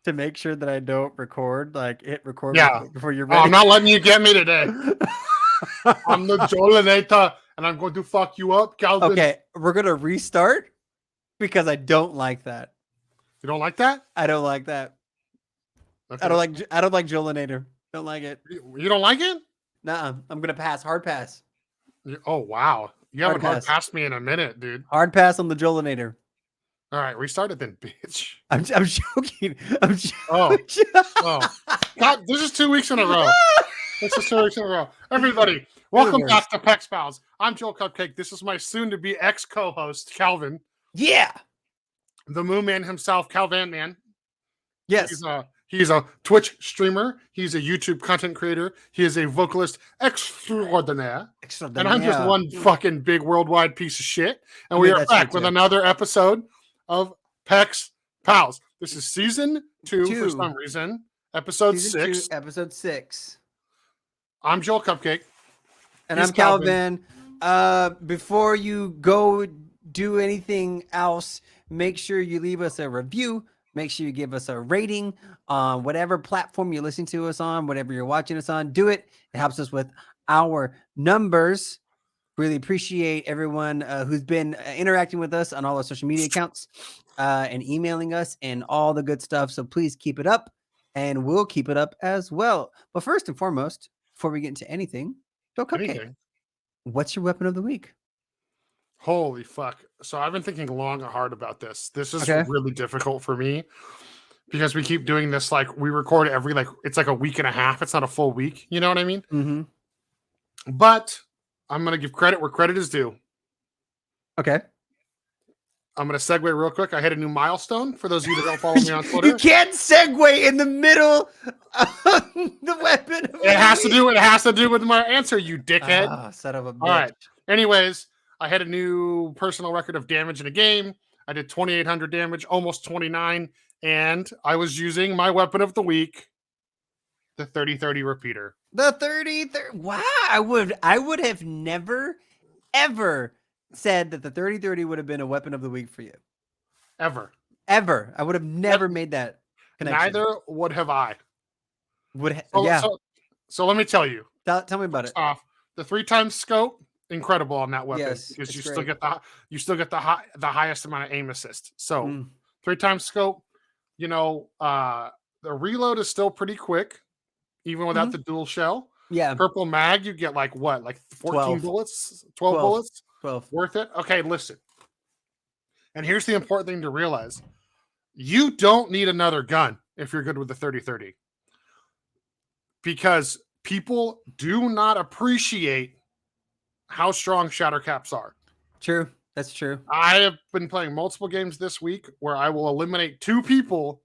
to make sure that I don't record, like hit record Yeah. before you're Oh, ready. I'm not letting you get me today. I'm the Joelinator, and I'm going to fuck you up, Calvin. Okay, we're gonna restart because I don't like that. You don't like that? I don't like that. Okay. I don't like Joelinator. Don't like it. You don't like it? Nuh-uh. I'm gonna pass. Hard pass. Oh, wow. You haven't hard pass. passed me in a minute, dude. Hard pass on the Joelinator. All right, restart it then, bitch. I'm joking. I'm joking. Oh. God, this is 2 weeks in a row. This is 2 weeks in a row. Everybody, welcome back to PPS Pals. I'm JoelCupcake. This is my soon-to-be ex-co-host, Calvin. Yeah. The Moon Man himself, CowVan Man. Yes. He's a Twitch streamer. He's a YouTube content creator. He is a vocalist extraordinaire. And I'm just one fucking big worldwide piece of shit. And we are back with another episode of PPS Pals. This is season 2 for some reason. Episode 6. Episode 6. I'm JoelCupcake. And I'm CowVan. Before you go do anything else, make sure you leave us a review. Make sure you give us a rating on whatever platform you're listening to us on, whatever you're watching us on. Do it. It helps us with our numbers. Really appreciate everyone who's been interacting with us on all our social media accounts and emailing us and all the good stuff. So please keep it up, and we'll keep it up as well. But first and foremost, before we get into anything, JoelCupcake, what's your weapon of the week? Holy fuck. So I've been thinking long and hard about this. This is really difficult for me because we keep doing this. Like we record every, it's like a week and a half. It's not a full week. You know what I mean? Mm-hmm. But I'm going to give credit where credit is due. Okay. I'm going to segue real quick. I hit a new milestone for those of you that don't follow me on Twitter. You can't segue in the middle of the weapon. It has to do with my answer, you dickhead. Son of a bitch. All right. Anyways, I had a new personal record of damage in a game. I did 2,800 damage, almost 29, and I was using my weapon of the week, the 30-30 repeater. The 30-30. Wow, I would have never, ever said that the 30-30 would have been a weapon of the week for you. Ever. I would have never made that connection. Neither would have I. So let me tell you. Tell me about it. The 3x scope. Incredible on that weapon because you still get the highest amount of aim assist. So 3x scope, the reload is still pretty quick, even without the dual shell. Yeah. Purple mag, you get like 14 12. bullets, 12 bullets. 12. Worth it. Okay, listen. And here's the important thing to realize: you don't need another gun if you're good with the 30-30, because people do not appreciate how strong shatter caps are. True. That's true. I have been playing multiple games this week where I will eliminate 2 people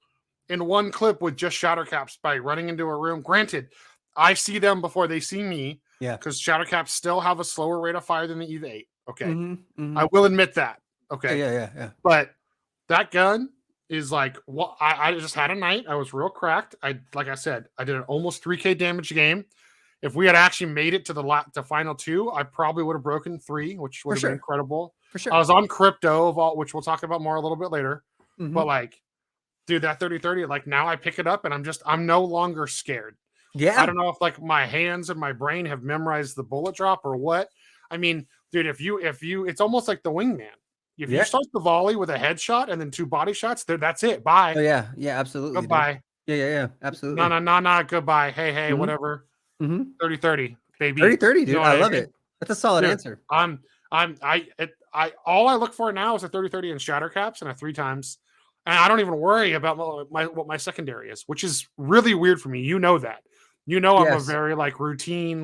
in one clip with just shatter caps by running into a room. Granted, I see them before they see me. Yeah. Because shatter caps still have a slower rate of fire than the EVA 8. Okay. Mm-hmm. I will admit that. Okay. Yeah. But that gun is like, I just had a night. I was real cracked. Like I said, I did an almost 3K damage game. If we had actually made it to the final 2, I probably would have broken 3, which would have been incredible. For sure. I was on crypto, which we'll talk about more a little bit later. Mm-hmm. But dude, that 30-30, now I pick it up and I'm no longer scared. Yeah. I don't know if my hands and my brain have memorized the bullet drop or what. I mean, dude, if you, it's almost like the wingman. If you start the volley with a headshot and then 2 body shots, that's it. Bye. Oh yeah, absolutely. Goodbye. Dude. Yeah, absolutely. No, goodbye. Hey, whatever. 30-30, baby. 30-30, dude. I love it. That's a solid answer. All I look for now is a 30-30 and shatter caps and a 3x. And I don't even worry about what my secondary is, which is really weird for me. You know that. I'm a very routine,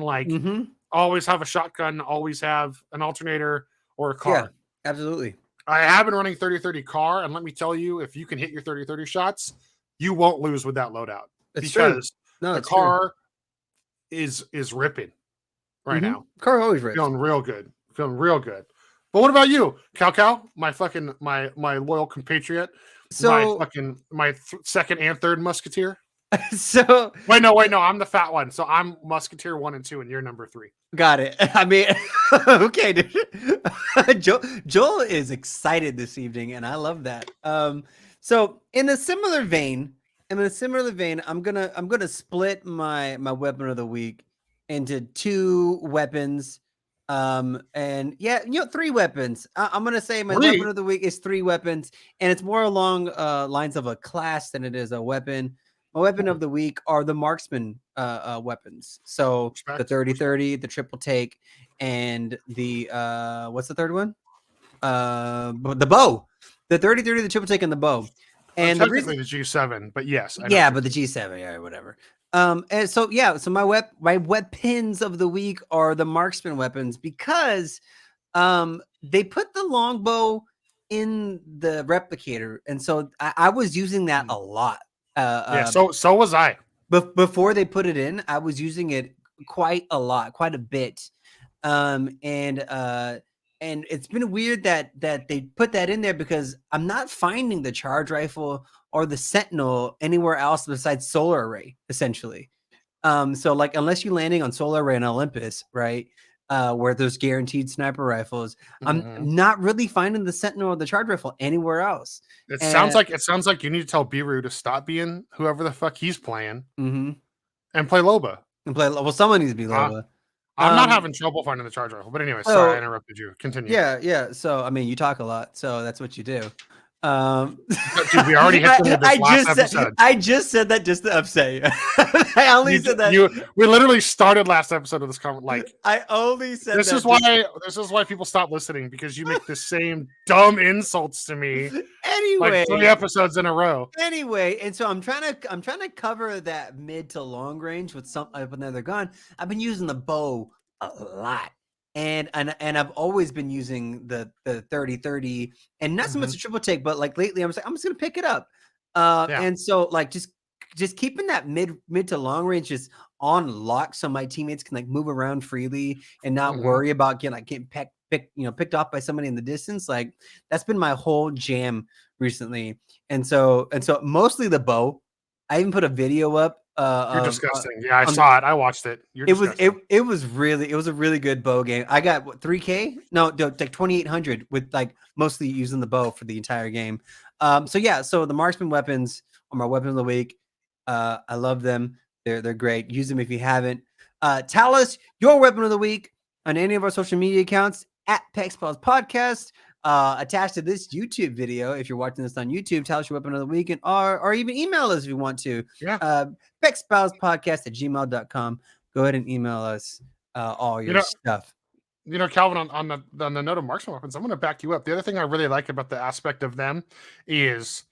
always have a shotgun, always have an alternator or a car. Yeah, absolutely. I have been running 30-30 car, and let me tell you, if you can hit your 30-30 shots, you won't lose with that loadout. Because the car is ripping right now. Car always rips. Feeling real good. But what about you, Cow? My loyal compatriot. So my second and third musketeer. So wait, no, I'm the fat one. So I'm musketeer 1 and 2, and you're number 3. Got it. I mean, okay, dude. Joel is excited this evening, and I love that. So in a similar vein, And in a similar vein, I'm gonna split my weapon of the week into 2 weapons. And yeah, 3 weapons. I'm gonna say my weapon of the week is 3 weapons, and it's more along lines of a class than it is a weapon. My weapon of the week are the Marksman weapons. So the 30-30, the triple take, and the what's the third one? The bow. The 30-30, the triple take, and the bow. And well, technically the G7, but yes. Yeah, but the G7, yeah, whatever. And so yeah, so my weapons of the week are the Marksman weapons because they put the longbow in the replicator, and so I was using that a lot. Yeah, so was I. But before they put it in, I was using it quite a lot, quite a bit. And it's been weird that they put that in there because I'm not finding the charge rifle or the Sentinel anywhere else besides Solar Array, essentially. So like unless you're landing on Solar Array and Olympus, right? Where there's guaranteed sniper rifles, I'm not really finding the Sentinel or the charge rifle anywhere else. It sounds like you need to tell Biru to stop being whoever the fuck he's playing and play Loba. Well, someone needs to be Loba. I'm not having trouble finding the charge rifle, but anyway, sorry I interrupted you. Continue. Yeah. So I mean, you talk a lot, so that's what you do. Dude, we already hit them with last episode. I just said that just to upset you. I only said that. We literally started last episode of this conversation. Like I only said this is why people stop listening, because you make the same dumb insults to me. Anyway, like 3 episodes in a row. Anyway, and so I'm trying to cover that mid to long range with another gun. I've been using the bow a lot. And I've always been using the 30-30 and not so much a triple take, but like lately I'm just gonna pick it up. And so like just keeping that mid to long range just on lock so my teammates can like move around freely and not worry about getting picked off by somebody in the distance. Like that's been my whole jam recently. And so mostly the bow. I even put a video up. You're disgusting. Yeah, I saw it. I watched it. It was a really good bow game. I got 3K? No, like 2,800 with like mostly using the bow for the entire game. So the Marksman weapons are my weapon of the week. I love them. They're great. Use them if you haven't. Tell us your weapon of the week on any of our social media accounts at PPS Podcast. Attached to this YouTube video, if you're watching this on YouTube, tell us your weapon of the week, or even email us if you want to. Yeah. PPS@gmail.com. Go ahead and email us all your stuff. Calvin, on the note of Marksman weapons, I'm going to back you up. The other thing I really like about the aspect of them is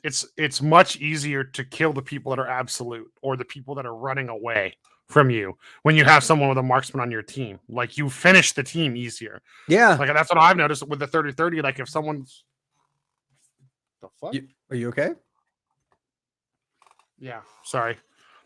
it's much easier to kill the people that are absolute or the people that are running away from you when you have someone with a Marksman on your team. Like you finish the team easier. Yeah, like that's what I've noticed with the 30-30. Like if someone's the fuck, are you okay? Yeah, sorry.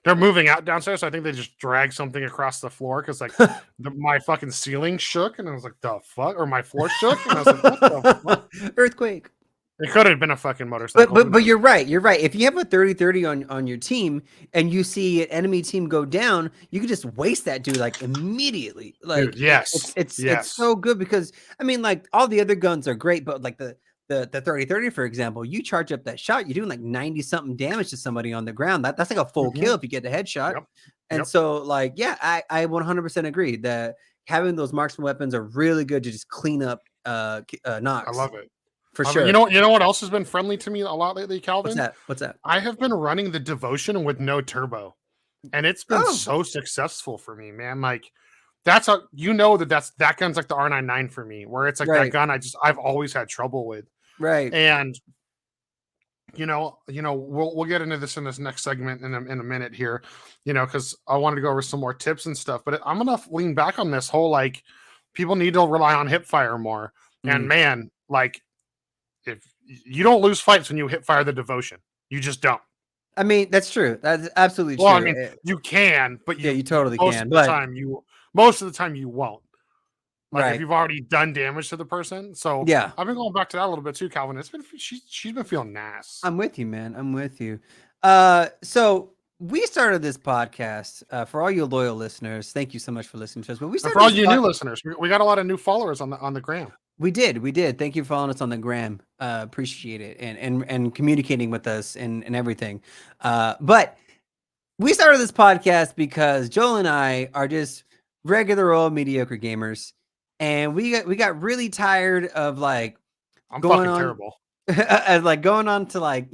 They're moving out downstairs, so I think they just dragged something across the floor because like my fucking ceiling shook, and I was like, "The fuck?" Or my floor shook, and I was like, "What the fuck?" Earthquake. It could have been a fucking motorcycle. But you're right. You're right. If you have a 30-30 on your team and you see an enemy team go down, you can just waste that dude like immediately. Like dude, yes, it's so good because I mean like all the other guns are great, but like the 30-30, for example, you charge up that shot, you're doing like 90 something damage to somebody on the ground. That's like a full kill if you get the headshot. Yep. And so like, yeah, I 100% agree that having those Marksman weapons are really good to just clean up knocks. I love it. For sure. You know what else has been friendly to me a lot lately, Calvin? What's that? I have been running the Devotion with no turbo. And it's been so successful for me, man. Like that's that gun's like the R99 for me, where it's like that gun I've always had trouble with. Right. And we'll get into this in this next segment in a minute here, because I wanted to go over some more tips and stuff. But I'm gonna lean back on this whole like people need to rely on hip fire more. And man, like if you don't lose fights when you hip fire the Devotion, you just don't. I mean, that's true. That's absolutely true. Well, I mean, you can, but you totally can. Most of the time you won't. Like if you've already done damage to the person. So yeah, I've been going back to that a little bit too, Calvin. She's been feeling nice. I'm with you, man. I'm with you. So we started this podcast for all you loyal listeners. Thank you so much for listening to us. But we started for all you new listeners, we got a lot of new followers on the gram. We did. Thank you for following us on the gram. Appreciate it, and communicating with us and everything. But we started this podcast because Joel and I are just regular old mediocre gamers, and we got really tired of like I'm going fucking on terrible. like going on to like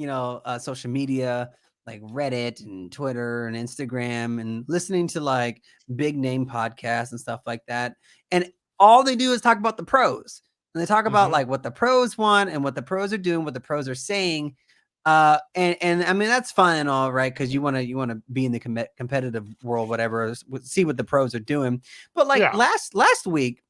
social media like Reddit and Twitter and Instagram and listening to like big name podcasts and stuff like that, and all they do is talk about the pros, and they talk about like what the pros want and what the pros are doing, what the pros are saying. And I mean that's fine and all, right? Because you want to be in the competitive world, whatever, see what the pros are doing. But like last week,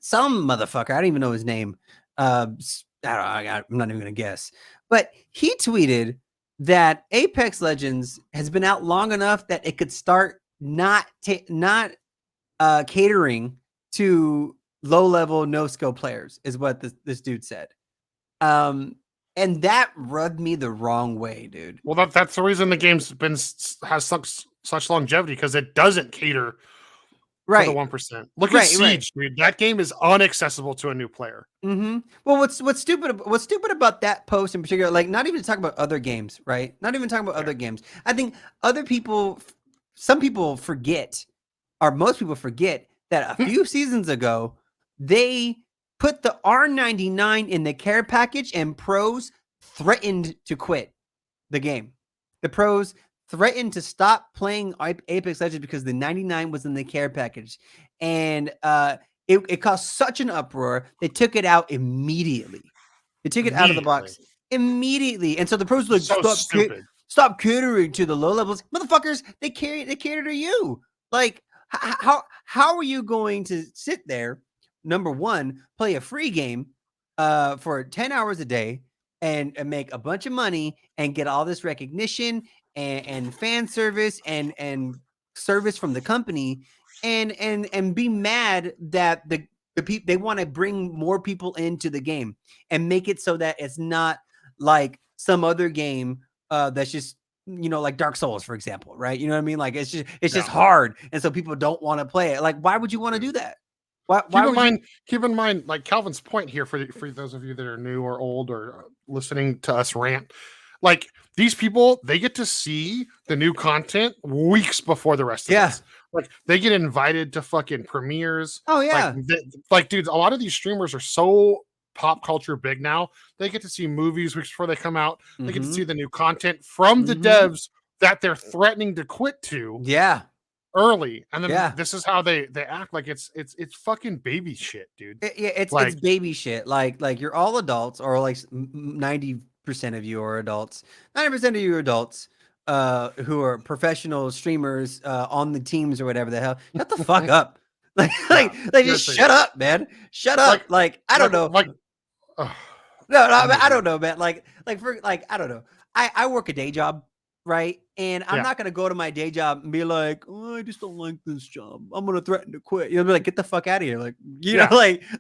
some motherfucker, I don't even know his name. I don't know, I'm not even gonna guess, but he tweeted that Apex Legends has been out long enough that it could start not catering to low level no skill players, is what this dude said. And that rubbed me the wrong way, dude. Well, that's the reason the game's has such longevity, because it doesn't cater for the 1%. Look at Siege, dude. That game is inaccessible to a new player. Well, what's stupid about that post in particular, like not even to talk about other games, right? Not even talking about other games. I think some people forget, or most people forget, that a few seasons ago they put the R99 in the care package, and pros threatened to quit the game. The pros threatened to stop playing Apex Legends because the 99 was in the care package, and it caused such an uproar. They took it out immediately. They took it out of the box immediately, and so the pros were like, stop catering to the low levels, motherfuckers. They cater to you. Like, how are you going to sit there? Number one, play a free game for 10 hours a day and make a bunch of money and get all this recognition and fan service and service from the company, and be mad that the people, they want to bring more people into the game and make it so that it's not like some other game that's just like Dark Souls, for example, right? You know what I mean? Like it's just hard, and so people don't want to play it. Like, why would you want to do that? Keep in mind, like Calvin's point here, for those of you that are new or old or listening to us rant, like these people, they get to see the new content weeks before the rest of us. Like they get invited to fucking premieres. Oh yeah. Like dudes, a lot of these streamers are so pop culture big now. They get to see movies weeks before they come out. They get to see the new content from the devs that they're threatening to quit to. Early, and then this is how they act. Like it's fucking baby shit, dude. It's baby shit. Like you're all adults, or like 90% of you are adults. 90% of you are adults who are professional streamers on the teams or whatever the hell. Shut the fuck up. Like just shut up, man. Shut up. Like I don't know. No, I don't know, man. Like I don't know. I work a day job, right? And I'm not gonna go to my day job and be like, oh, I just don't like this job, I'm gonna threaten to quit. Be like, get the fuck out of here. Like, know,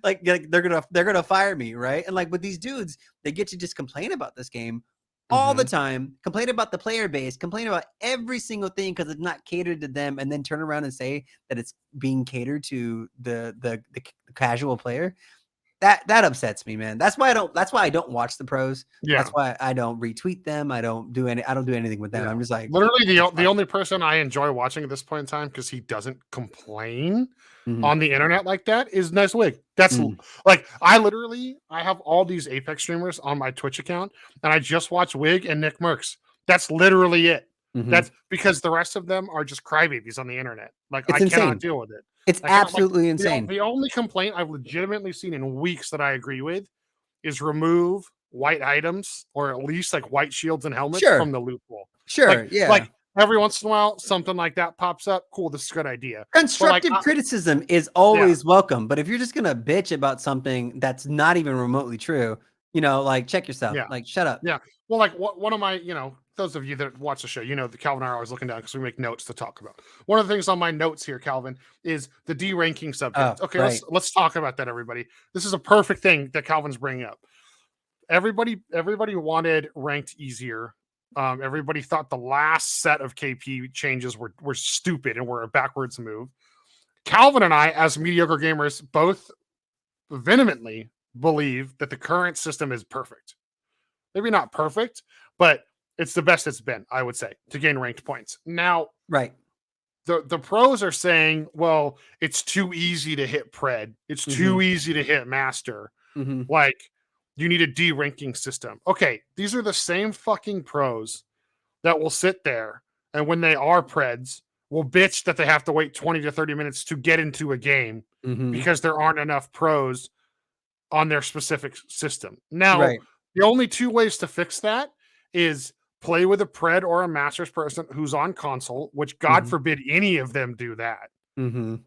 like they're gonna fire me, right? And like with these dudes, they get to just complain about this game all the time, complain about the player base, complain about every single thing because it's not catered to them, and then turn around and say that it's being catered to the casual player. That upsets me, man. That's why I don't watch the pros. That's why I don't retweet them. I don't do anything with them. I'm just like, literally the only person I enjoy watching at this point in time, because he doesn't complain on the internet like that, is Nice Wig. That's like I have all these Apex streamers on my Twitch account, and I just watch Wig and Nick Mercs. That's literally it. That's because the rest of them are just crybabies on the internet. Like I cannot deal with it. It's absolutely insane. The only complaint I've legitimately seen in weeks that I agree with is remove white items, or at least like white shields and helmets from the loot pool. Like every once in a while, something like that pops up. Cool, this is a good idea. Constructive criticism is always welcome. But if you're just gonna bitch about something that's not even remotely true, like check yourself. Like shut up. Well, like one of my, those of you that watch the show, the Calvin and I are always looking down because we make notes to talk about. One of the things on my notes here, Calvin, is the deranking subject. Let's talk about that, everybody. This is a perfect thing that Calvin's bringing up. Everybody wanted ranked easier. Everybody thought the last set of KP changes were stupid and were a backwards move. Calvin and I, as mediocre gamers, both vehemently believe that the current system is perfect. Maybe not perfect, but it's the best it's been, I would say, to gain ranked points. Now, right. The pros are saying, well, it's too easy to hit pred. It's too easy to hit master. Like, you need a de-ranking system. Okay, these are the same fucking pros that will sit there and when they are preds, will bitch that they have to wait 20 to 30 minutes to get into a game because there aren't enough pros on their specific system. Now, the only two ways to fix that is play with a pred or a masters person who's on console, which God forbid any of them do that.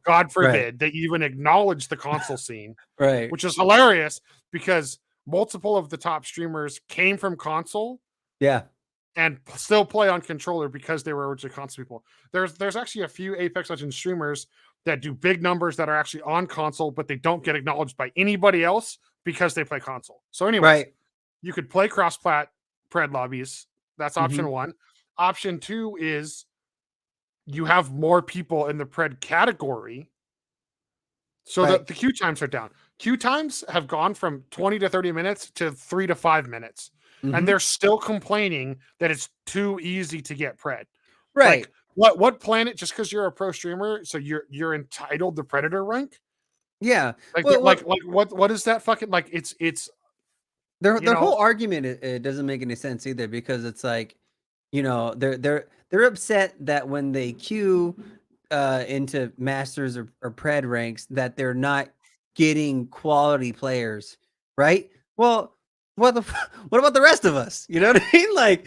God forbid they even acknowledge the console scene, which is hilarious because multiple of the top streamers came from console. Yeah. And still play on controller because they were originally console people. There's actually a few Apex Legends streamers that do big numbers that are actually on console, but they don't get acknowledged by anybody else because they play console. So anyways, you could play cross-plat pred lobbies. That's option one. Option two is you have more people in the pred category so that the queue times are down. Queue times have gone from 20 to 30 minutes to 3 to 5 minutes. And they're still complaining that it's too easy to get pred. Right. Like, what planet, just because you're a pro streamer, so you're entitled to predator rank? Yeah. Like, what is that fucking like? It's their whole argument. It doesn't make any sense either because it's like, they're upset that when they queue into masters or pred ranks that they're not getting quality players, right? Well, what about the rest of us? You know what I mean? Like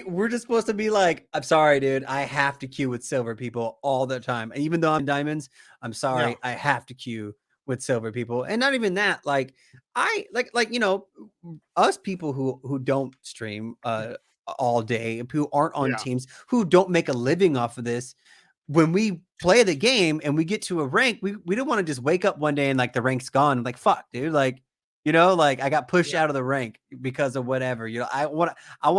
we're just supposed to be like, I'm sorry, dude, I have to queue with silver people all the time. And even though I'm diamonds, I'm sorry, I have to queue with silver people. And not even that, like I like us people who don't stream all day, who aren't on teams, who don't make a living off of this. When we play the game and we get to a rank, we don't want to just wake up one day and like the rank's gone. I'm like, fuck, dude, like, like I got pushed out of the rank because of whatever. I want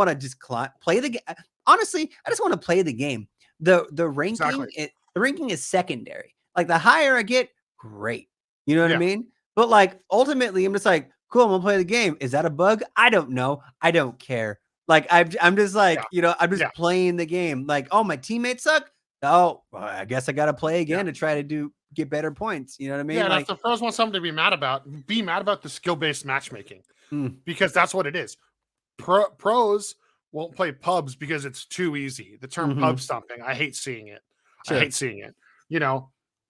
to just play the game. Honestly, I just want to play the game. The ranking, the ranking is secondary. Like the higher I get, great. You know what I mean? But like ultimately, I'm just like, cool, I'm gonna play the game. Is that a bug? I don't know. I don't care. Like I'm just like, I'm just playing the game. Like, oh, my teammates suck. Oh, well, I guess I got to play again to try to get better points. You know what I mean? Yeah, like, if the pros want something to be mad about the skill-based matchmaking because that's what it is. Pros won't play pubs because it's too easy. The term pub stomping, I hate seeing it. I hate seeing it.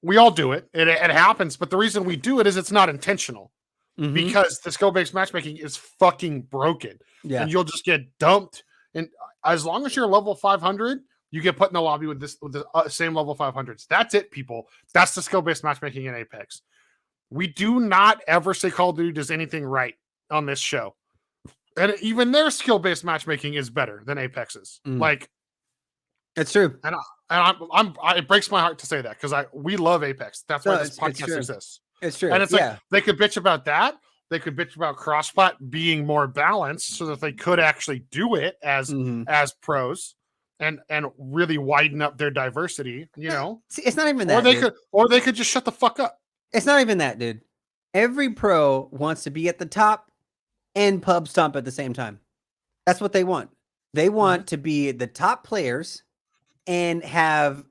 We all do it. It happens, but the reason we do it is it's not intentional because the skill-based matchmaking is fucking broken. Yeah. And you'll just get dumped. And as long as you're level 500, you get put in the lobby with the same level 500s. That's it, people. That's the skill-based matchmaking in Apex. We do not ever say Call of Duty does anything right on this show. And even their skill-based matchmaking is better than Apex's. Like, it's true. And it breaks my heart to say that because we love Apex. That's why this podcast exists. It's true. And it's like they could bitch about that. They could bitch about cross-plat being more balanced so that they could actually do it as pros. And really widen up their diversity, It's not even that. Or they could just shut the fuck up. It's not even that, dude. Every pro wants to be at the top and pub stomp at the same time. That's what they want. They want to be the top players and have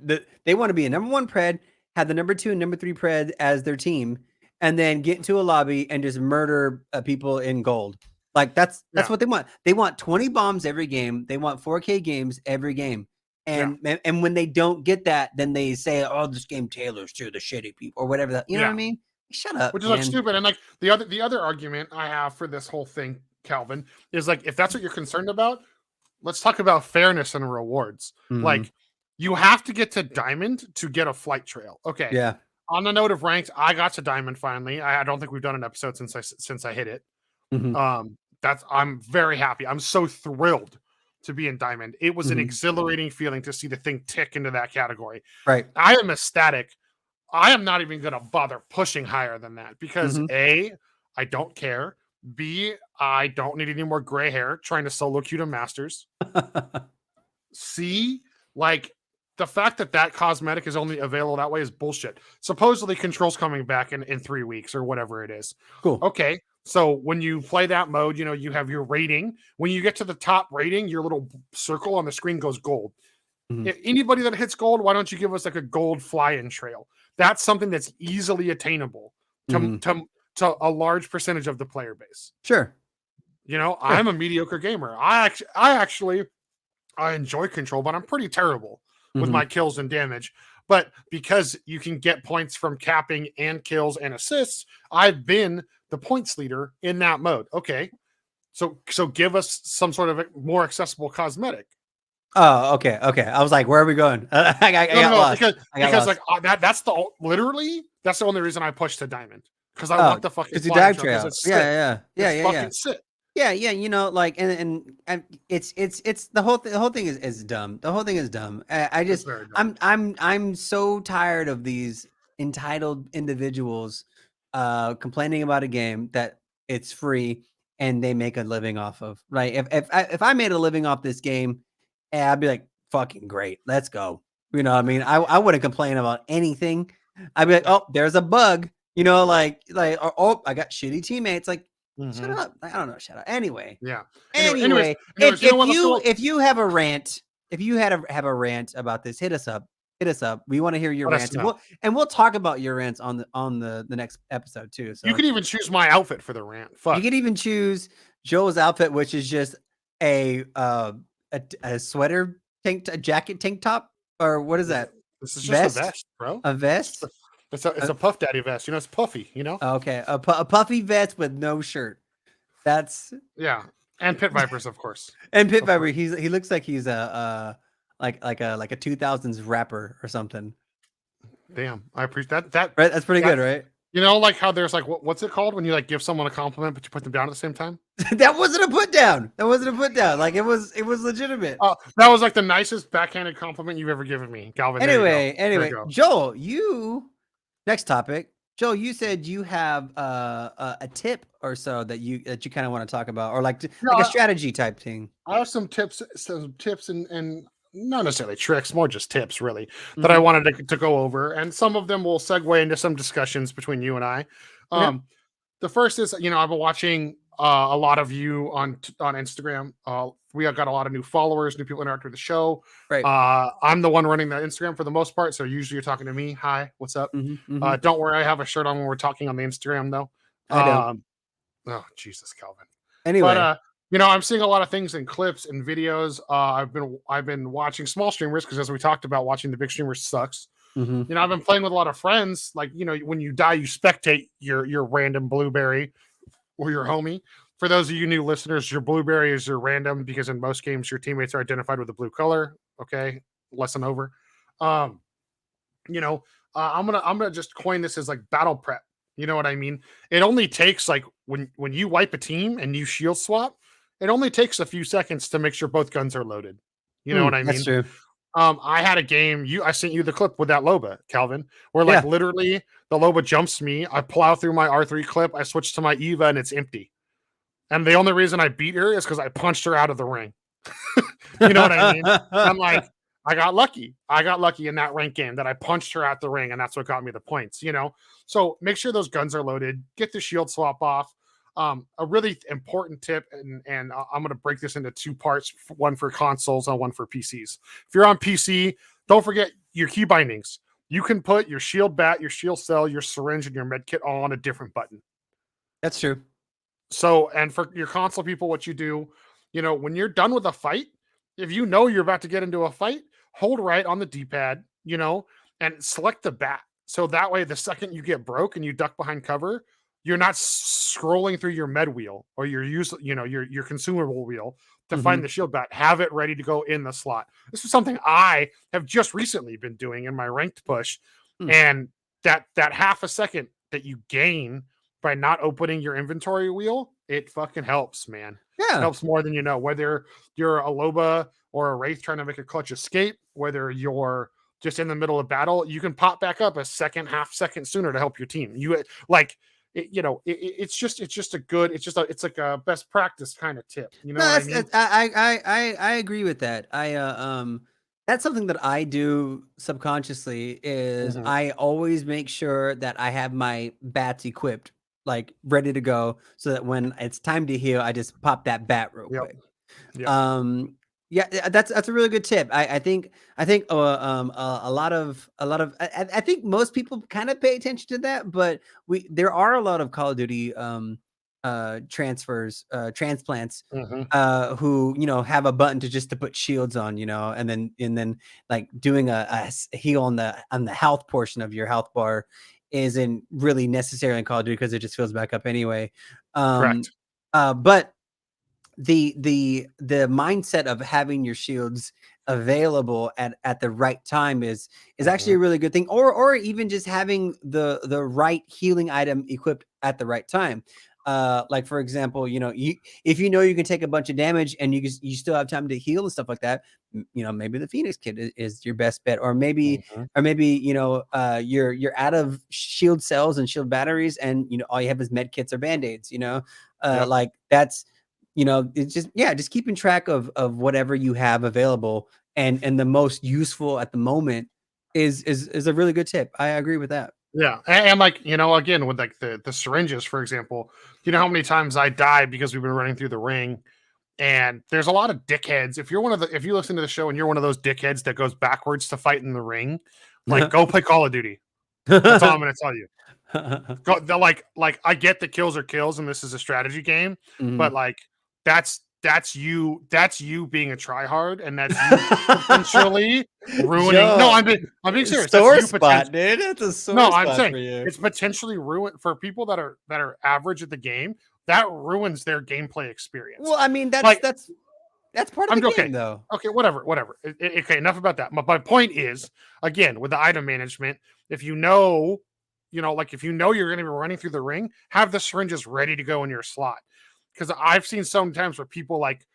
they want to be a number 1 pred, have the number 2 and number 3 pred as their team, and then get into a lobby and just murder people in gold. Like that's what they want. They want 20 bombs every game. They want 4K games every game. And when they don't get that, then they say, "Oh, this game tailors to the shitty people," or whatever. You know what I mean? Shut up. Which is like stupid. And like the other argument I have for this whole thing, Calvin, is like if that's what you're concerned about, let's talk about fairness and rewards. Like you have to get to diamond to get a flight trail. Okay. Yeah. On the note of ranked, I got to diamond finally. I don't think we've done an episode since I hit it. I'm very happy. I'm so thrilled to be in diamond. It was an exhilarating feeling to see the thing tick into that category. Right. I am ecstatic. I am not even going to bother pushing higher than that because A, I don't care. B, I don't need any more gray hair trying to solo queue to masters. C, like the fact that cosmetic is only available that way is bullshit. Supposedly control's coming back in 3 weeks or whatever it is. Cool. Okay. So when you play that mode, you have your rating. When you get to the top rating, your little circle on the screen goes gold. Anybody that hits gold, why don't you give us like a gold fly-in trail? That's something that's easily attainable to a large percentage of the player base. Sure. I'm a mediocre gamer. I enjoy control, but I'm pretty terrible with my kills and damage. But because you can get points from capping and kills and assists, I've been the points leader in that mode. Okay. So give us some sort of more accessible cosmetic. Oh, okay. I was like, where are we going? I got lost. Because that's the only reason I pushed to diamond. Because I want the fucking dive trail. Yeah. Fucking sick. Yeah, like and it's the whole thing is dumb. The whole thing is dumb. I'm so tired of these entitled individuals complaining about a game that it's free and they make a living off of. Right? If I made a living off this game, I'd be like, fucking great, let's go. You know what I mean? I wouldn't complain about anything. I'd be like, oh, there's a bug. Like oh, I got shitty teammates. Like, shut up. I don't know. Shut up. Anyway. Yeah. Anyways, if you have a rant, if you have a rant about this, hit us up. We want to hear your rants. And we'll talk about your rants on the next episode too. So you can even choose my outfit for the rant. Fuck. You can even choose Joel's outfit, which is just a sweater a jacket tank top, or what is that? This is just a vest, bro. A vest? It's a Puff Daddy vest. It's puffy, Okay. A puffy vest with no shirt. That's and Pit Vipers, of course. And Pit Viper, he looks like he's like a 2000s rapper or something. Damn, I appreciate that. Right, that's pretty good, right? Like how there's like what's it called when you like give someone a compliment but you put them down at the same time? That wasn't a put down. Like it was legitimate. That was like the nicest backhanded compliment you've ever given me, Calvin. Anyway, Joel, next topic. Joel, you said you have a tip or so that you kind of want to talk about, or like a strategy type thing. I have some tips and not necessarily tricks, more just tips, really, that I wanted to go over, and some of them will segue into some discussions between you and I. The first is, I've been watching a lot of you on Instagram. We have got a lot of new followers, new people interact with the show. Right. I'm the one running the Instagram for the most part, so usually you're talking to me. Hi, what's up? Don't worry, I have a shirt on when we're talking on the Instagram, though. I don't. Oh, Jesus, Calvin. Anyway. But, I'm seeing a lot of things in clips and videos. I've been watching small streamers because, as we talked about, watching the big streamers sucks. I've been playing with a lot of friends. Like, when you die, you spectate your random blueberry or your homie. For those of you new listeners, your blueberry is your random because in most games your teammates are identified with a blue color. Okay, lesson over. I'm gonna just coin this as like battle prep. You know what I mean? It only takes like when you wipe a team and you shield swap, it only takes a few seconds to make sure both guns are loaded. You know what I mean? That's true. I had a game. I sent you the clip with that Loba, Calvin, where like literally the Loba jumps me. I plow through my R3 clip. I switch to my Eva and it's empty. And the only reason I beat her is because I punched her out of the ring. You know what I mean? I'm like, I got lucky. I got lucky in that rank game that I punched her out the ring, and that's what got me the points. So make sure those guns are loaded. Get the shield swap off. A really important tip, and I'm going to break this into two parts, one for consoles and one for PCs. If you're on PC, don't forget your key bindings. You can put your shield bat, your shield cell, your syringe, and your med kit all on a different button. That's true. So, and for your console people, what you do, when you're done with a fight, if you know you're about to get into a fight, hold right on the D-pad, and select the bat. So that way, the second you get broke and you duck behind cover, you're not scrolling through your med wheel or your consumable wheel to find the shield bat. Have it ready to go in the slot. This is something I have just recently been doing in my ranked push. And that half a second that you gain by not opening your inventory wheel, it fucking helps, man. Yeah. It helps more than you know. Whether you're a Loba or a Wraith trying to make a clutch escape, whether you're just in the middle of battle, you can pop back up a half second sooner to help your team. It's like a best practice kind of tip. You know what I mean? I agree with that. That's something that I do subconsciously is Mhm. I always make sure that I have my bats equipped, like ready to go, so that when it's time to heal, I just pop that bat real Yep. quick. Yep. Yeah, that's a really good tip. I think a lot of I think most people kind of pay attention to that, but there are a lot of Call of Duty transplants Mhm. who have a button to put shields on, and then like doing a heal on the health portion of your health bar isn't really necessary in Call of Duty because it just fills back up anyway. Um, Correct. but the mindset of having your shields available at the right time is actually Mhm. a really good thing, or even just having the right healing item equipped at the right time. Like for example, if you can take a bunch of damage and you still have time to heal and stuff like that, maybe the Phoenix kit is your best bet, or maybe Mhm. you're out of shield cells and shield batteries, and all you have is med kits or band-aids. Yep. Like that's it's just keeping track of whatever you have available, and the most useful at the moment is a really good tip. I agree with that. Yeah, and like again with like the syringes, for example, you know how many times I die because we've been running through the ring, and there's a lot of dickheads. If you listen to the show and you're one of those dickheads that goes backwards to fight in the ring, like go play Call of Duty. That's all I'm going to tell you. Like I get that kills are kills and this is a strategy game, but Mhm. like that's you being a tryhard, and that's you potentially ruining. No, Joe, I'm being serious. That's sore you spot, potentially. dude. That's a No, sore I'm spot saying for you. it's potentially ruin for people that are average at the game. That ruins their gameplay experience. Well, I mean, that's Like that's that's part of the I'm okay. game, though. Okay, whatever. Okay, enough about that. My point is, again, with the item management, if like if you're going to be running through the ring, have the syringes ready to go in your slot. Because I've seen sometimes where people like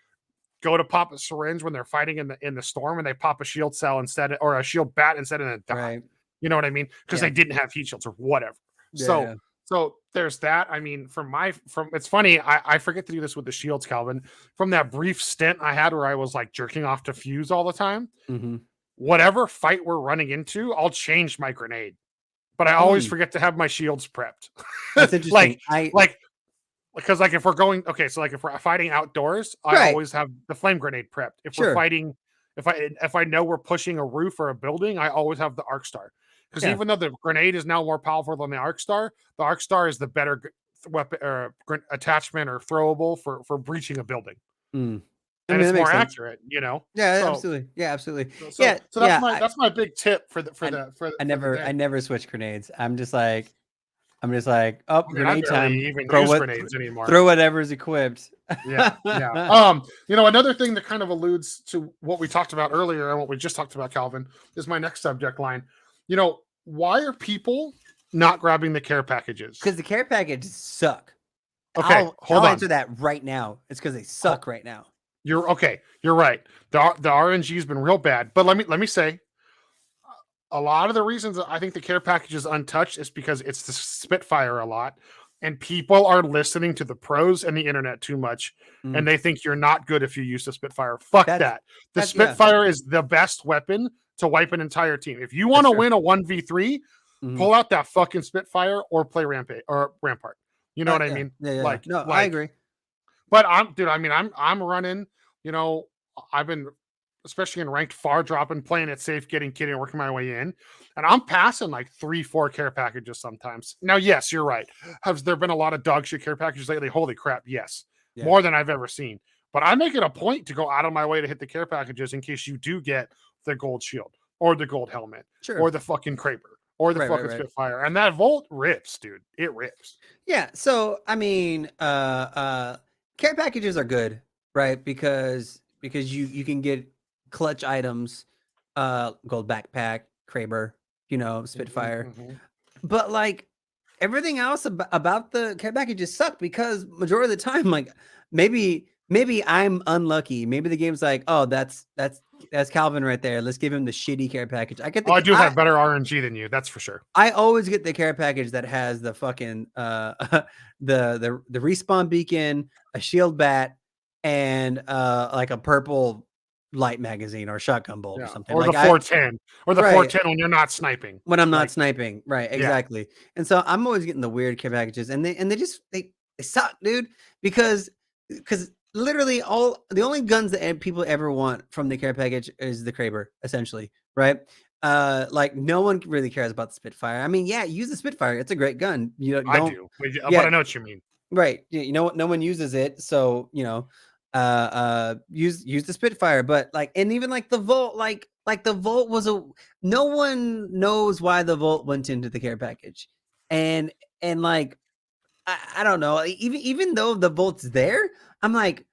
go to pop a syringe when they're fighting in the storm, and they pop a shield cell instead, or a shield bat instead, and then die. Right. You know what I mean? Because Yeah. they didn't have heat shields or whatever. So Yeah. so there's that. I mean, from it's funny, I forget to do this with the shields, Calvin. From that brief stint I had where I was like jerking off to fuse all the time, Mhm. whatever fight we're running into, I'll change my grenade. But I always Mm. forget to have my shields prepped. That's interesting. like like because like if we're going okay, so like if we're fighting outdoors, I Right. always have the flame grenade prepped. If we're Sure. fighting, if I know we're pushing a roof or a building, I always have the arc star. Because Yeah. even though the grenade is now more powerful than the arc star is the better weapon or attachment or throwable for breaching a building, Mm. I and mean, it's that more makes sense. accurate. Yeah, So absolutely. Yeah, absolutely. so Yeah, so that's yeah. my big tip for the for I, the for I for the never, day. I never switch grenades. I'm just like, oh, I mean, I grenade barely time. even Throw use what, grenades anymore. throw whatever's equipped. Yeah, yeah. Another thing that kind of alludes to what we talked about earlier and what we just talked about, Calvin, is my next subject line. Why are people not grabbing the care packages? Because the care packages suck. Okay, I'll hold on. answer that right now. It's because they Ho- suck right now. You're okay. You're right. The RNG has been real bad, but let me say, a lot of the reasons that I think the care package is untouched is because it's the Spitfire a lot, and people are listening to the pros and the internet too much, and Mm. they think you're not good if you use the Spitfire. Fuck That's that. The yeah, Spitfire is the best weapon to wipe an entire team. If you want that's to true. win a 1v3, Mhm. pull out that fucking Spitfire or play Rampage or Rampart. You know what I Yeah, mean? yeah, yeah, yeah. Like, No, I like agree. but I mean, I'm running. You know, I've been, especially in ranked, far dropping, playing it safe, getting kitty, and working my way in, and I'm passing like 3, 4 care packages sometimes. Now, yes, you're right. Has there been a lot of dog shit care packages lately? Holy crap, yes, Yeah, more than I've ever seen. But I make it a point to go out of my way to hit the care packages in case you do get the gold shield or the gold helmet sure. or the fucking Kraber or the Right, right, fucking right. Spitfire, and that Volt rips, dude. It rips. Yeah. So I mean, care packages are good, right? Because you can get clutch items, gold backpack, Kraber, Mhm, Spitfire. mhm. But like everything else about the care packages suck because majority of the time, like maybe I'm unlucky. Maybe the game's like, oh, that's Calvin right there. Let's give him the shitty care package. Oh, I do have better RNG than you, that's for sure. I always get the care package that has the fucking the respawn beacon, a shield bat, and like a purple light magazine or shotgun bolt or something. Or like the 410. Or the 410 when you're not sniping. When I'm not sniping. Right, exactly. And so I'm always getting the weird care packages, and they just they suck, dude, because literally the only guns that people ever want from the care package is the Kraber, essentially, right? Like no one really cares about the Spitfire. I mean, yeah, use the Spitfire. It's a great gun. You know, I do. But I know what you mean. Right. You know what? No one uses it. So, use the Spitfire, but like, and even like the Volt, like the Volt was no one knows why the Volt went into the care package. And like, I don't know, even though the Volt's there, I'm like,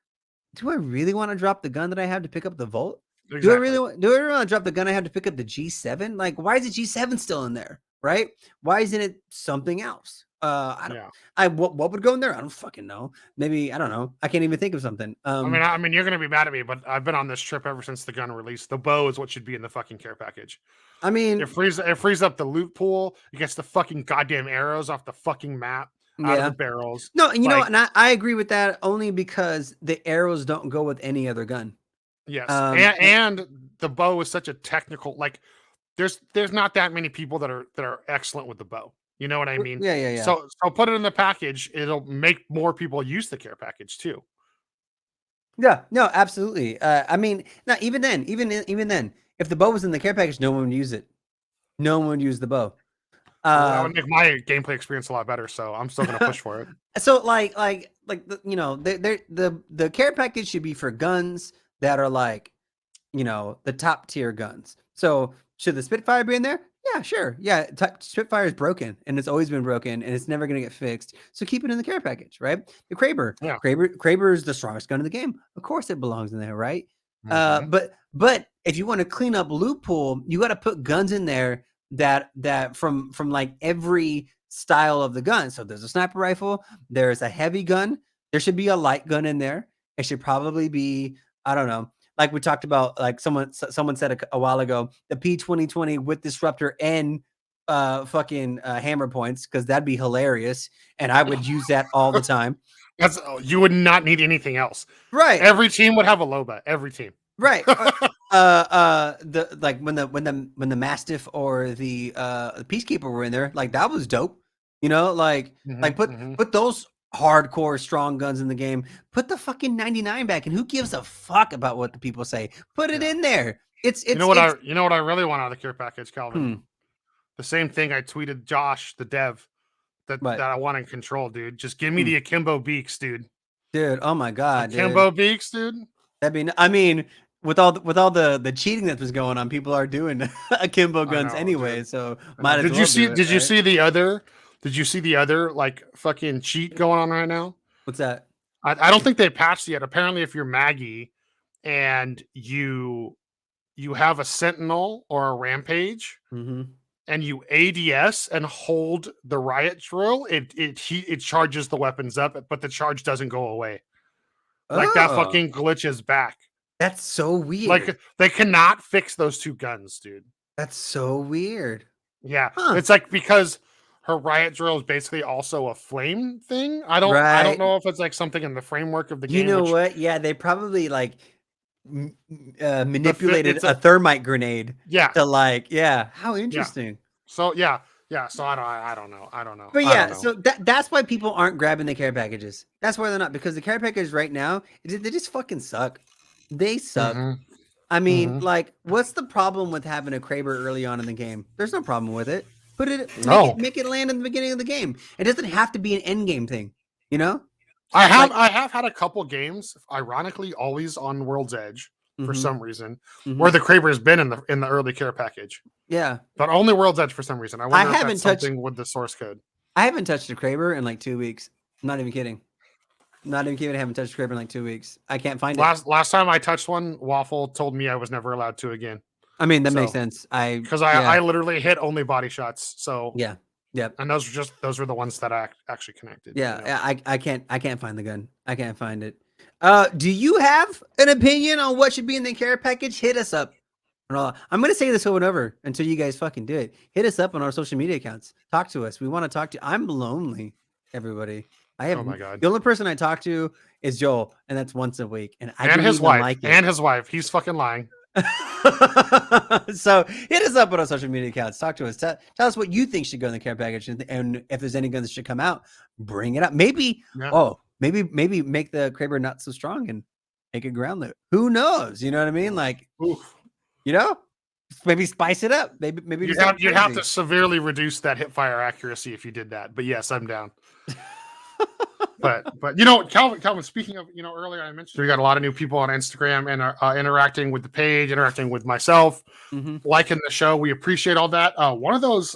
do I really want to drop the gun that I have to pick up the Volt? Exactly. Do I really want to drop the gun I have to pick up the G7? Like, why is the G7 still in there? Right? Why isn't it something else? I don't. What would go in there? I don't fucking know. Maybe I don't know. I can't even think of something. I mean, you're gonna be mad at me, but I've been on this trip ever since the gun released. The bow is what should be in the fucking care package. I mean, it frees up the loot pool. It gets the fucking goddamn arrows off the fucking map out of the barrels. No, and you know, and I agree with that only because the arrows don't go with any other gun. Yes, and the bow is such a technical. Like, there's not that many people that are excellent with the bow. You know what I mean? Yeah. So put it in the package. It'll make more people use the care package too. Yeah, no, absolutely. I mean, not even then, even then, if the bow was in the care package, no one would use it. No one would use the bow. That would make my gameplay experience a lot better. So I'm still gonna push for it. So the care package should be for guns that are like, the top tier guns. So should the Spitfire be in there? Yeah, sure. Yeah, Spitfire is broken, and it's always been broken, and it's never going to get fixed. So keep it in the care package, right? The Kraber, Kraber is the strongest gun in the game. Of course, it belongs in there, right? But if you want to clean up loot pool, you got to put guns in there that from like every style of the gun. So there's a sniper rifle, there's a heavy gun, there should be a light gun in there. It should probably be, I don't know, like we talked about, like someone said a while ago, the P2020 with disruptor and fucking hammer points, because that'd be hilarious, and I would use that all the time. You would not need anything else, right? Every team would have a Loba. Every team, right? Like when the Mastiff or the Peacekeeper were in there, like that was dope. Like put those hardcore strong guns in the game. Put the fucking 99 back, and who gives a fuck about what the people say? Put it in there. It's you know what I really want out of the care package, Calvin. The same thing I tweeted Josh, the dev, that I want in Control, dude. Just give me the Akimbo Beaks, dude. Dude, oh my god, Akimbo Beaks, dude. I mean, with all the cheating that was going on, people are doing Akimbo guns anyway. Dude. So might as well. Did you see the other? Did you see the other like fucking cheat going on right now? What's that? I don't think they patched yet. Apparently, if you're Maggie and you have a Sentinel or a Rampage, and you ADS and hold the riot drill, it charges the weapons up, but the charge doesn't go away. Like that fucking glitch is back. That's so weird. Like they cannot fix those two guns, dude. That's so weird. Yeah, it's like because her riot drill is basically also a flame thing. I don't know if it's like something in the framework of the game. You know what? Yeah, they probably like manipulated a thermite grenade. Yeah. To like, how interesting. Yeah. So so I don't know. But so that's why people aren't grabbing the care packages. That's why they're not, because the care packages right now, they just fucking suck. They suck. I mean, like, what's the problem with having a Kraber early on in the game? There's no problem with it. Make it land in the beginning of the game. It doesn't have to be an end game thing, I have had a couple games, ironically, always on World's Edge for some reason, where the Kraber has been in the early care package. Yeah, but only World's Edge for some reason. I wonder if that's something with the source code. I haven't touched a Kraber in like 2 weeks. I'm not even kidding. I haven't touched a Kraber in like 2 weeks. I can't find it. Last time I touched one, Waffle told me I was never allowed to again. I mean, that makes sense. Because I literally hit only body shots. So yeah. And those were the ones that I actually connected. Yeah, I can't find the gun. I can't find it. Do you have an opinion on what should be in the care package? Hit us up. I'm gonna say this over and over until you guys fucking do it. Hit us up on our social media accounts. Talk to us. We want to talk to you. I'm lonely, everybody. I have. Oh my God. The only person I talk to is Joel, and that's once a week. And I and didn't his even wife. like it. And his wife. He's fucking lying. So hit us up on our social media accounts. Talk to us. Tell us what you think should go in the care package, and if there's any guns that should come out, bring it up. Maybe maybe make the Kraber not so strong and make it ground loot. Who knows? You know what I mean? Like, you know, maybe spice it up. Maybe you'd have to severely reduce that hip fire accuracy if you did that. But yes, I'm down. but you know, Calvin, speaking of, you know, earlier I mentioned we got a lot of new people on Instagram and are interacting with the page, interacting with myself, liking the show. We appreciate all that. One of those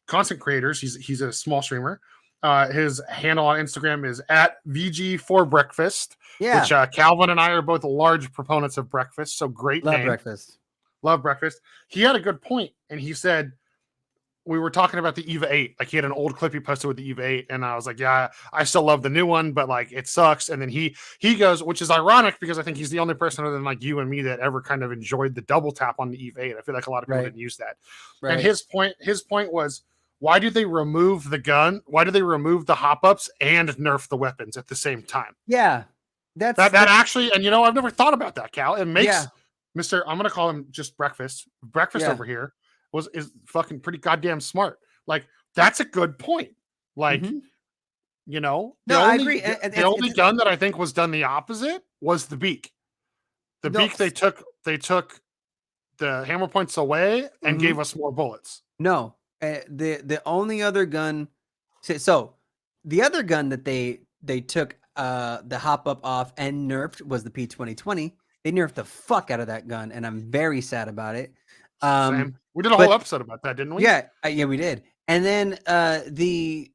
content creators, he's a small streamer. His handle on Instagram is at VG4Breakfast, which Calvin and I are both large proponents of breakfast. So great Love name. breakfast. Love breakfast. He had a good point, and he said, we were talking about the EVA 8. Like, he had an old clip he posted with the EVA 8, and I was like, yeah, I still love the new one, but like, it sucks. And then he goes, which is ironic because I think he's the only person other than like you and me that ever kind of enjoyed the double tap on the EVA 8. I feel like a lot of people didn't use that. And his point was, why do they remove the gun? Why do they remove the hop ups and nerf the weapons at the same time? Yeah, that actually, and you know, I've never thought about that, Cal. It makes Mr. I'm gonna call him just breakfast over here. Is fucking pretty goddamn smart. Like, that's a good point. Like, you know, I agree. The only gun that I think was done the opposite was the beak. The beak, they took the hammer points away and gave us more bullets. No, the only other gun. So the other gun that they took the hop up off and nerfed was the P2020. They nerfed the fuck out of that gun, and I'm very sad about it. Same. We did a whole episode about that, didn't we? Yeah, we did. And then the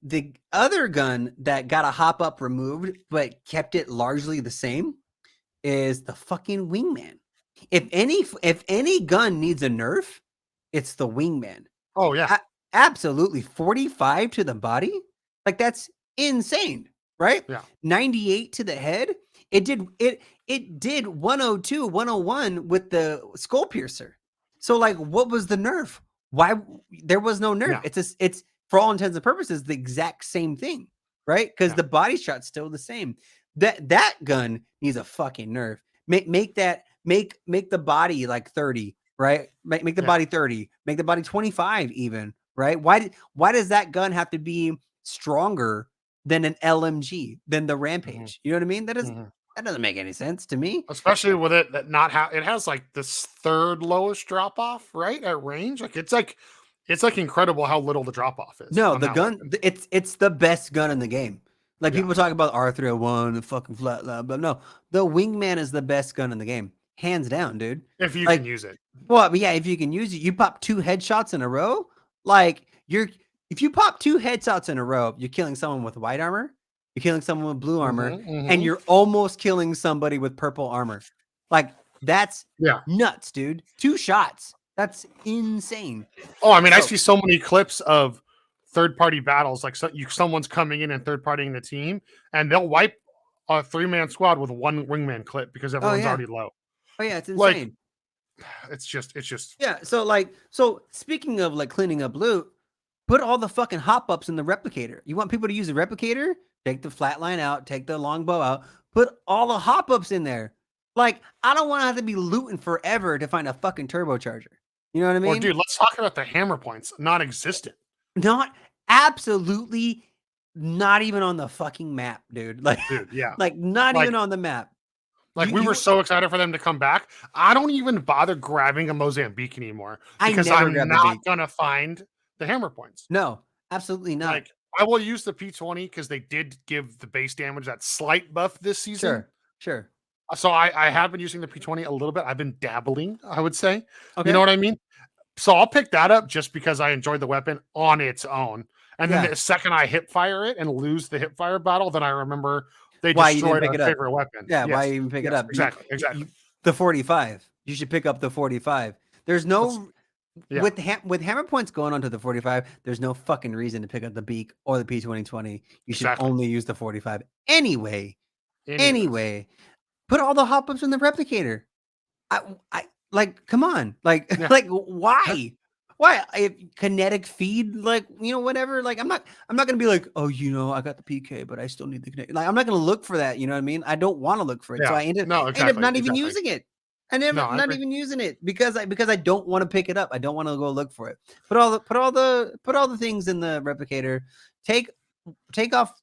other gun that got a hop up removed but kept it largely the same is the fucking Wingman. If any gun needs a nerf, it's the Wingman. Oh yeah, absolutely. 45 to the body, like, that's insane, right? Yeah. 98 to the head. It did 102, 101 with the skull piercer. So, like, what was the nerf? Why there was no nerf? Yeah. It's for all intents and purposes the exact same thing, right? Because the body shot's still the same. That gun needs a fucking nerf. Make the body like 30, right? Make the body 30. Make the body 25 even, right? Why does that gun have to be stronger than an LMG, than the Rampage? You know what I mean? That doesn't make any sense to me. Especially with it that it has like this third lowest drop off, right? At range. Like, it's like incredible how little the drop off is. No, the gun, it's the best gun in the game. Like, people talk about R301, the fucking flatline, but no, the Wingman is the best gun in the game. Hands down, dude. If you can use it. Well, yeah, if you can use it. You pop 2 headshots in a row, like, if you pop 2 headshots in a row, you're killing someone with white armor. You're killing someone with blue armor, and you're almost killing somebody with purple armor. Like, that's nuts, dude. 2 shots. That's insane. Oh, I mean, I see so many clips of third-party battles. Like, someone's coming in and third-partying the team, and they'll wipe a 3-man squad with 1 Wingman clip because everyone's already low. Oh yeah, it's insane. Like, it's just yeah. So speaking of like cleaning up loot, put all the fucking hop ups in the replicator. You want people to use the replicator? Take the flatline out, take the longbow out, put all the hop ups in there. Like, I don't want to have to be looting forever to find a fucking turbocharger. You know what I mean? Or, dude, let's talk about the hammer points. Non-existent. Absolutely not even on the fucking map, dude. Like, dude, yeah. Like, not even on the map. Like, we were so excited for them to come back. I don't even bother grabbing a Mozambique anymore because I'm not going to find the hammer points. No, absolutely not. Like, I will use the P20 because they did give the base damage that slight buff this season. Sure. So I have been using the P20 a little bit. I've been dabbling, I would say. Okay. You know what I mean? So I'll pick that up just because I enjoyed the weapon on its own. And then the second I hip fire it and lose the hip fire battle, then I remember they destroyed our favorite weapon. Yeah, why you even pick it up? Exactly. The 45. You should pick up the 45. There's no... With hammer points going on to the 45, there's no fucking reason to pick up the Beak or the P2020. You should only use the 45 anyway. Put all the hop ups in the replicator. I like, come on, like, like, why? Why? Kinetic feed, like, whatever. Like, I'm not gonna be like, oh, I got the PK, but I still need the kinetic. Like, I'm not gonna look for that. You know what I mean? I don't want to look for it, so Yeah. I end up No, exactly. not even using it. I never No, I not agree. even using it because I don't want to pick it up. I don't want to go look for it. Put all the things in the replicator. Take off,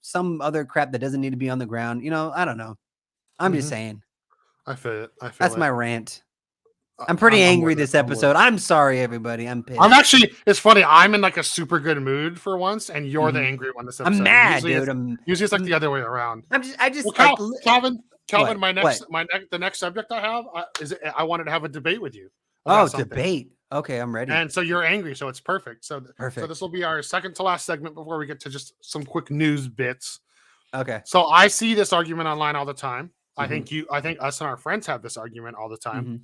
some other crap that doesn't need to be on the ground. I don't know. I'm just saying. I feel it. That's my rant. I'm pretty angry this episode. I'm sorry, everybody. I'm pissed. It's funny. I'm in like a super good mood for once, and you're the angry one this episode. I'm mad, dude. Usually it's like the other way around. Calvin, the next subject I have I wanted to have a debate with you. Oh, debate. Okay, I'm ready. And so you're angry, so it's perfect. So this will be our second to last segment before we get to just some quick news bits. Okay. So I see this argument online all the time. I think us and our friends have this argument all the time.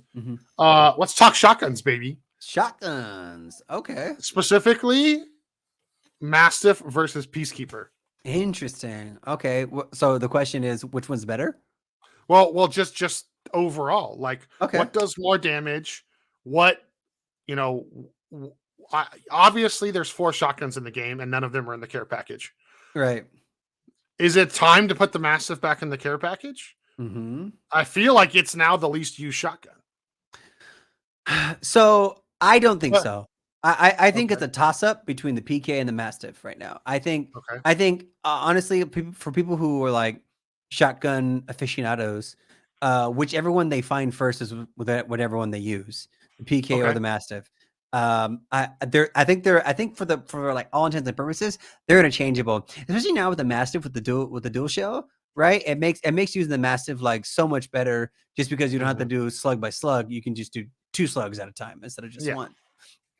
Let's talk shotguns, baby. Shotguns. Okay. Specifically, Mastiff versus Peacekeeper. Interesting. Okay. So the question is, which one's better? Well, just overall, like, what does more damage? What, obviously there's 4 shotguns in the game, and none of them are in the care package. Right. Is it time to put the Mastiff back in the care package? I feel like it's now the least used shotgun. So I don't think so. I think it's a toss up between the PK and the Mastiff right now. I think honestly, for people who are like shotgun aficionados, whichever one they find first is whatever one they use, the PK or the Mastiff. I think for like all intents and purposes, they're interchangeable, especially now with the Mastiff with the dual shell. Right, it makes using the Mastiff like so much better, just because you don't have to do slug by slug. You can just do 2 slugs at a time instead of just one.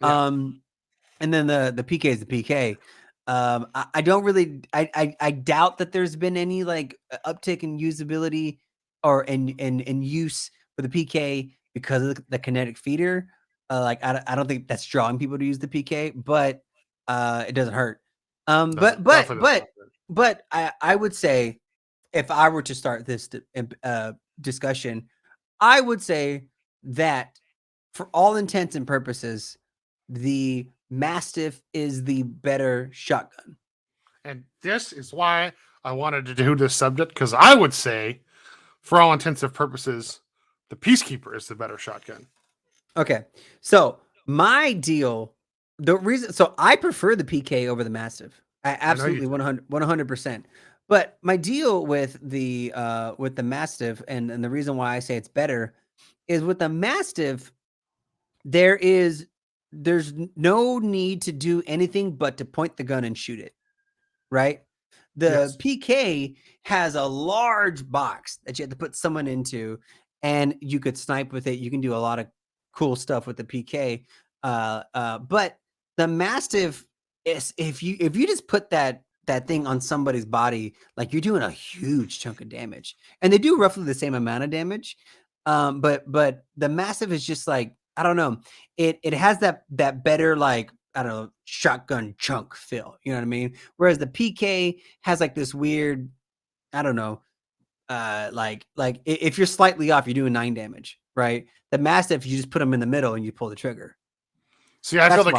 Yeah. And then the PK is the PK. I don't really, I doubt that there's been any like uptick in usability or in use for the PK because of the kinetic feeder. Like I don't think that's drawing people to use the PK, but it doesn't hurt. But I would say, if I were to start this discussion, I would say that for all intents and purposes, the Mastiff is the better shotgun. And this is why I wanted to do this subject, because I would say, for all intents and purposes, the Peacekeeper is the better shotgun. Okay. So my deal, so I prefer the PK over the Mastiff. I absolutely 100%. But my deal with the Mastiff, and the reason why I say it's better, is with the Mastiff, there's no need to do anything but to point the gun and shoot it, right? The PK has a large box that you have to put someone into, and you could snipe with it. You can do a lot of cool stuff with the PK. But the Mastiff is, if you just put that thing on somebody's body, like, you're doing a huge chunk of damage, and they do roughly the same amount of damage. But the Mastiff is just like, I don't know, it has that better, like, I don't know, shotgun chunk feel, you know what I mean? Whereas the PK has like this weird, I don't know, like if you're slightly off, you're doing 9 damage, right? The Mastiff, you just put them in the middle and you pull the trigger. See, I feel the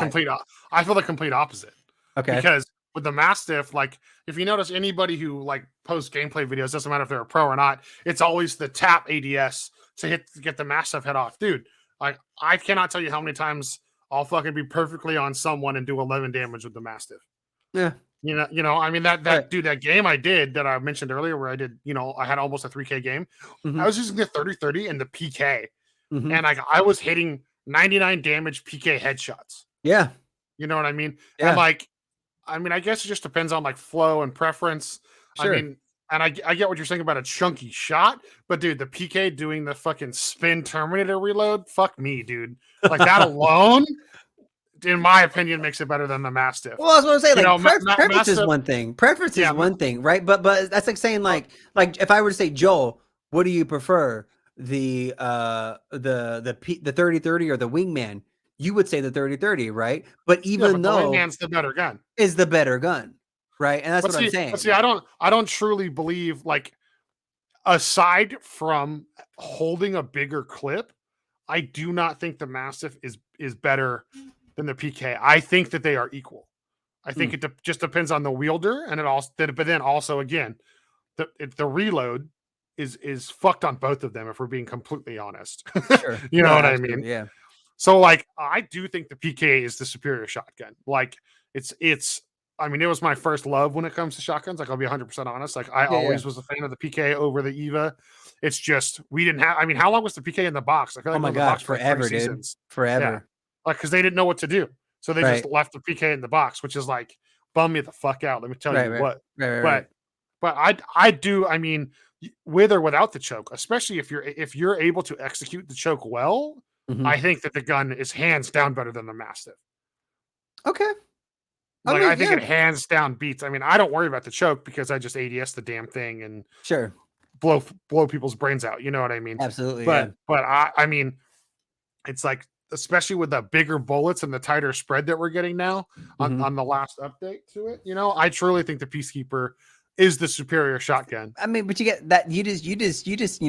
complete opposite. Okay. Because with the Mastiff, like, if you notice, anybody who like posts gameplay videos, doesn't matter if they're a pro or not, it's always the tap ADS to get the Mastiff head off. Dude, like, I cannot tell you how many times I'll fucking be perfectly on someone and do 11 damage with the Mastiff. Yeah. I mean, that game I did that I mentioned earlier, where I did, I had almost a 3K game. I was using the 30-30 and the PK. And I was hitting 99 damage PK headshots. Yeah. You know what I mean? Yeah. And I guess it just depends on like flow and preference. Sure. I mean, and I get what you're saying about a chunky shot, but dude, the PK doing the fucking spin Terminator reload, fuck me, dude. Like, that alone, in my opinion, makes it better than the Mastiff. Well, I was going to say, like, preference is one thing. Preference is one thing, right? But that's like saying, like if I were to say, Joel, what do you prefer, the 30-30 or the Wingman? You would say the 30-30, right? But even though the Wingman's the better gun, is the better gun, right? And that's what I'm saying. But see, I don't truly believe, like, aside from holding a bigger clip, I do not think the Mastiff is better than the PK. I think that they are equal. I think it just depends on the wielder, and it also, but then also again, the reload is fucked on both of them. If we're being completely honest, Sure. you know what I mean? Yeah. So like, I do think the PK is the superior shotgun. Like it's. I mean, it was my first love when it comes to shotguns. Like, I'll be 100% honest. Like, I always was a fan of the PK over the Eva. It's just we didn't have. I mean, how long was the PK in the box? I feel like Oh my it was in the God, box for like 3 forever, dude. seasons. Forever. Yeah. Like, because they didn't know what to do, so they just left the PK in the box, which is like bum me the fuck out. Let me tell you what. But I do. I mean, with or without the choke, especially if you're able to execute the choke well, I think that the gun is hands down better than the Mastiff. Okay. Like, I think it hands down beats. I mean, I don't worry about the choke because I just ADS the damn thing and blow people's brains out. You know what I mean? Absolutely. But I mean, it's like, especially with the bigger bullets and the tighter spread that we're getting now on the last update to it. You know, I truly think the Peacekeeper is the superior shotgun. I mean, but you get that you just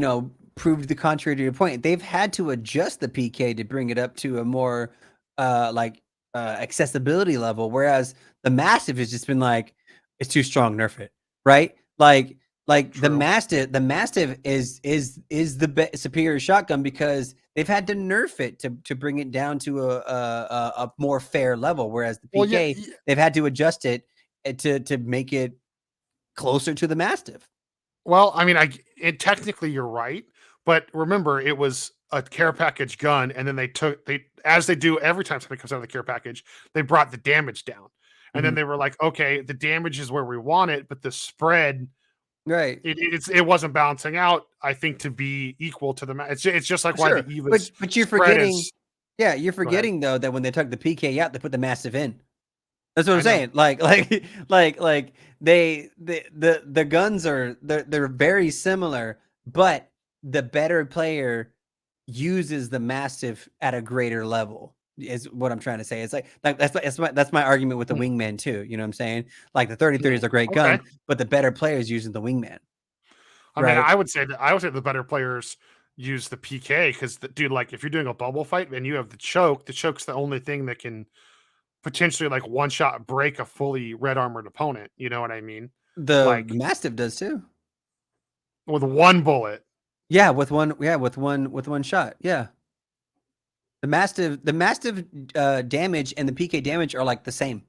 proved the contrary to your point. They've had to adjust the PK to bring it up to a more accessibility level, whereas the Mastiff has just been like, it's too strong, nerf it, right? Like the Mastiff is the superior shotgun because they've had to nerf it to bring it down to a more fair level, whereas the PK they've had to adjust it to make it closer to the Mastiff. Well, I mean, technically you're right, but remember, it was a care package gun, and then as they do every time something comes out of the care package, they brought the damage down, and then they were like, okay, the damage is where we want it, but the spread, right? It wasn't balancing out. I think to be equal to the it's just like why the Eva's but you're forgetting, you're forgetting though that when they took the PK out, they put the Mastiff in. That's what I'm saying. Like the guns they're very similar, but the better player uses the Mastiff at a greater level is what I'm trying to say. It's like that's my argument with the Wingman too. You know what I'm saying? Like the 30-30 is a great gun, but the better player is using the Wingman. I mean, I would say the better players use the PK because dude, like if you're doing a bubble fight and you have the choke's the only thing that can potentially like one shot break a fully red armored opponent. You know what I mean? The Mastiff does too. With one bullet. Yeah, with one shot. Yeah. The Mastiff damage and the PK damage are like the same.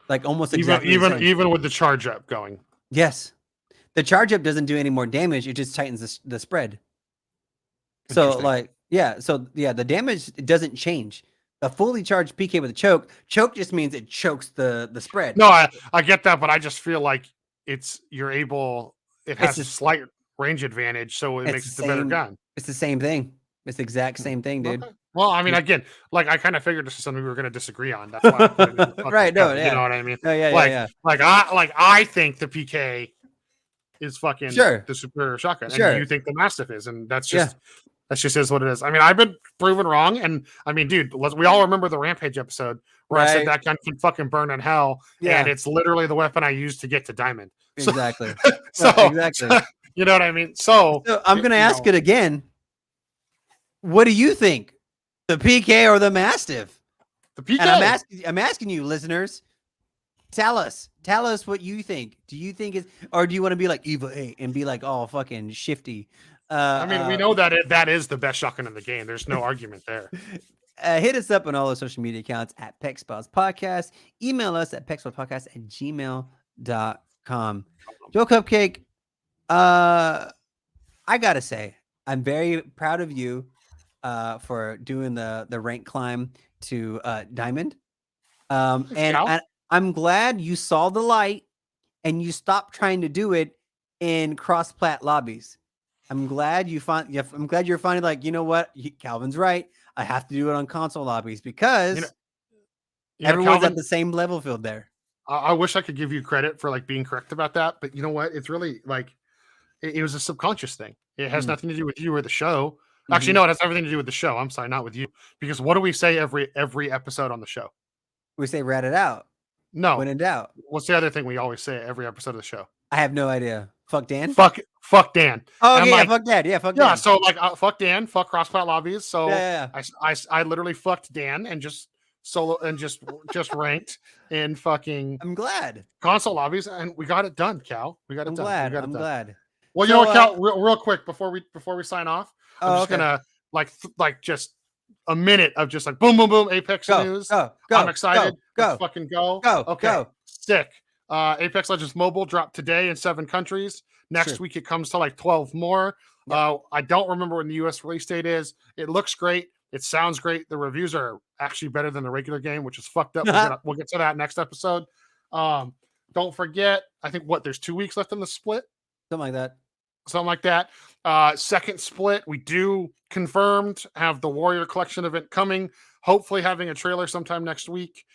Like almost exactly the same. Even with the charge up going. Yes. The charge up doesn't do any more damage, it just tightens the spread. So the damage doesn't change. A fully charged PK with a choke just means it chokes the spread. No, I get that, but I just feel like it has a slight range advantage, so it makes it the better gun. It's the same thing. It's the exact same thing, dude. Okay. Well, I mean, again, like I kind of figured this is something we were going to disagree on. That's why I put it in the right? No, you know what I mean? Like I think the PK is fucking the superior shotgun, and you think the Mastiff is, and that's just is what it is. I mean, I've been proven wrong, and I mean, dude, we all remember the Rampage episode where I said that gun can fucking burn in hell, and it's literally the weapon I used to get to Diamond. Exactly. Exactly. You know what I mean? So I'm going to ask it again. What do you think? The PK or the Mastiff? The PK. And I'm asking you, listeners. Tell us what you think. Do you think or do you want to be like Eva 8 and be like, oh, fucking shifty? I mean, we know that is the best shotgun in the game. There's no argument there. Hit us up on all our social media accounts at PEXPOS Podcast. Email us at pexpospodcast@gmail.com. JoelCupcake, I gotta say, I'm very proud of you for doing the rank climb to Diamond. And I'm glad you saw the light and you stopped trying to do it in cross-plat lobbies. I'm glad you're finally like, you know what? Calvin's right. I have to do it on console lobbies because everyone's at the same level field there. I wish I could give you credit for like being correct about that, but you know what? It's really like it was a subconscious thing. It has nothing to do with you or the show. Actually, no, it has everything to do with the show. I'm sorry, not with you. Because what do we say every episode on the show? We say rat it out. No. When in doubt. What's the other thing we always say every episode of the show? I have no idea. Fuck Dan. Fuck Dan. Oh, okay, yeah, fuck Dan. Yeah, fuck Dan. Yeah, so like fuck Dan, fuck cross-plat lobbies. So yeah. I literally fucked Dan and just solo and just ranked in fucking I'm glad. console lobbies, and we got it done, Cal. We got it done. I'm glad. Well, you know what, Cal? Real quick before we sign off, I'm just gonna like just a minute of just like boom, boom, boom, Apex news. Go, I'm excited. Go, let's fucking go. Okay. Go. Sick. Apex Legends Mobile dropped today in 7 countries. Next week it comes to like 12 more. Yep. I don't remember when the US release date is. It looks great. It sounds great. The reviews are actually better than the regular game, which is fucked up. We'll get to that next episode. Don't forget, I think there's 2 weeks left in the split. Something like that. Second split, we do confirmed have the Warrior Collection event coming. Hopefully having a trailer sometime next week.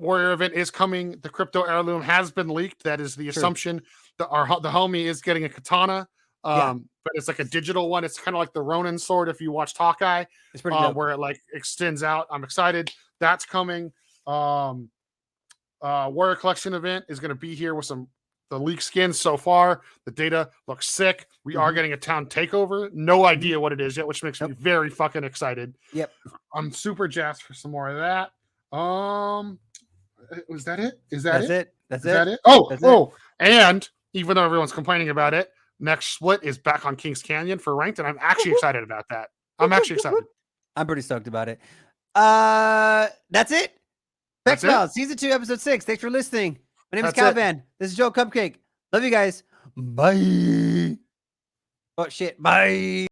Warrior event is coming. The crypto heirloom has been leaked. That is the assumption. The homie is getting a katana. But it's like a digital one. It's kind of like the Ronin sword if you watched Hawkeye. It's pretty dope. Where it like extends out. I'm excited. That's coming. Warrior Collection event is going to be here with the leak skins so far. The data looks sick. We are getting a town takeover. No idea what it is yet, which makes me very fucking excited. Yep. I'm super jazzed for some more of that. Was that it? That's it? That's it? And even though everyone's complaining about it, next split is back on Kings Canyon for ranked, and I'm actually excited about that. I'm actually excited. I'm pretty stoked about it. That's it. Pex Files, Season 2, Episode 6. Thanks for listening. My name is CowVan. This is JoelCupcake. Love you guys. Bye. Oh, shit. Bye.